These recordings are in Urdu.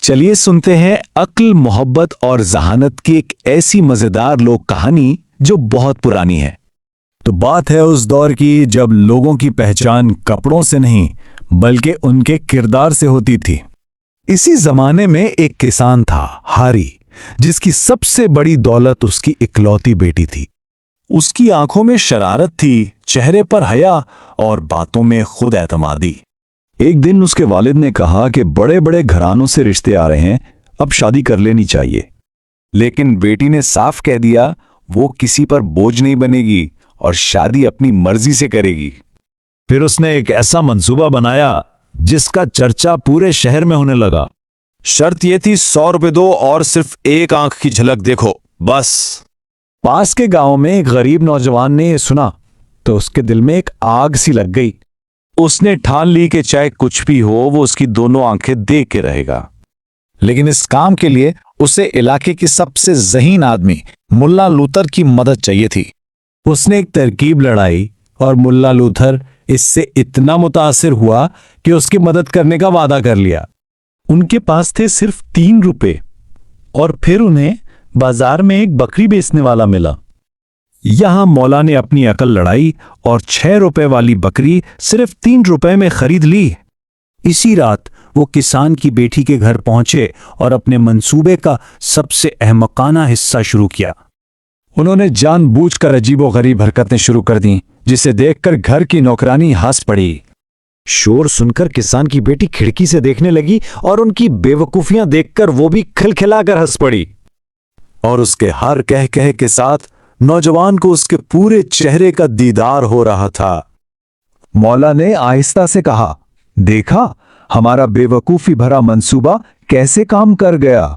چلیے سنتے ہیں عقل، محبت اور ذہانت کی ایک ایسی مزیدار لوک کہانی جو بہت پرانی ہے۔ تو بات ہے اس دور کی جب لوگوں کی پہچان کپڑوں سے نہیں بلکہ ان کے کردار سے ہوتی تھی۔ اسی زمانے میں ایک کسان تھا، ہاری، جس کی سب سے بڑی دولت اس کی اکلوتی بیٹی تھی۔ اس کی آنکھوں میں شرارت تھی، چہرے پر حیا اور باتوں میں خود اعتمادی۔ ایک دن اس کے والد نے کہا کہ بڑے بڑے گھرانوں سے رشتے آ رہے ہیں، اب شادی کر لینی چاہیے۔ لیکن بیٹی نے صاف کہہ دیا وہ کسی پر بوجھ نہیں بنے گی اور شادی اپنی مرضی سے کرے گی۔ پھر اس نے ایک ایسا منصوبہ بنایا جس کا چرچا پورے شہر میں ہونے لگا۔ شرط یہ تھی 100 روپے دو اور صرف ایک آنکھ کی جھلک دیکھو، بس۔ پاس کے گاؤں میں ایک غریب نوجوان نے یہ سنا تو اس کے دل میں ایک آگ سی لگ گئی۔ اس نے ٹھان لی کہ چاہے کچھ بھی ہو وہ اس کی دونوں آنکھیں دیکھ کے رہے گا۔ لیکن اس کام کے لیے اسے علاقے کی سب سے ذہین آدمی ملا لوتھر کی مدد چاہیے تھی۔ اس نے ایک ترکیب لڑائی اور ملا لوتھر اس سے اتنا متاثر ہوا کہ اس کی مدد کرنے کا وعدہ کر لیا۔ ان کے پاس تھے صرف 3 روپے اور پھر انہیں بازار میں ایک بکری بیچنے والا ملا۔ یہاں مولا نے اپنی عقل لڑائی اور 6 روپے والی بکری صرف 3 روپے میں خرید لی۔ اسی رات وہ کسان کی بیٹی کے گھر پہنچے اور اپنے منصوبے کا سب سے احمقانہ حصہ شروع کیا۔ انہوں نے جان بوجھ کر عجیب و غریب حرکتیں شروع کر دیں، جسے دیکھ کر گھر کی نوکرانی ہنس پڑی۔ شور سن کر کسان کی بیٹی کھڑکی سے دیکھنے لگی اور ان کی بے وقوفیاں دیکھ کر وہ بھی کھلکھلا کر ہنس پڑی۔ اور اس کے ہر کہہ کے ساتھ نوجوان کو اس کے پورے چہرے کا دیدار ہو رہا تھا۔ مولا نے آہستہ سے کہا، دیکھا ہمارا بے وقوفی بھرا منصوبہ کیسے کام کر گیا۔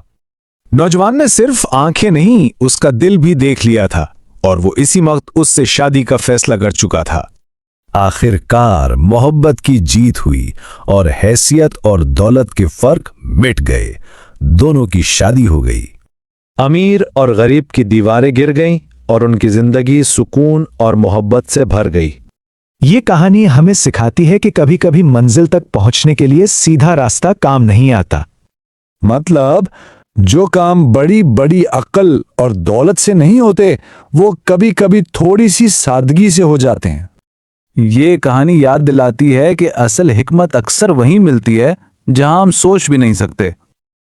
نوجوان نے صرف آنکھیں نہیں اس کا دل بھی دیکھ لیا تھا اور وہ اسی وقت اس سے شادی کا فیصلہ کر چکا تھا۔ آخر کار محبت کی جیت ہوئی اور حیثیت اور دولت کے فرق مٹ گئے، دونوں کی شادی ہو گئی۔ امیر اور غریب کی دیواریں گر گئیں اور ان کی زندگی سکون اور محبت سے بھر گئی۔ یہ کہانی ہمیں سکھاتی ہے کہ کبھی کبھی منزل تک پہنچنے کے لیے سیدھا راستہ کام نہیں آتا۔ مطلب جو کام بڑی بڑی عقل اور دولت سے نہیں ہوتے وہ کبھی کبھی تھوڑی سی سادگی سے ہو جاتے ہیں۔ یہ کہانی یاد دلاتی ہے کہ اصل حکمت اکثر وہیں ملتی ہے جہاں ہم سوچ بھی نہیں سکتے۔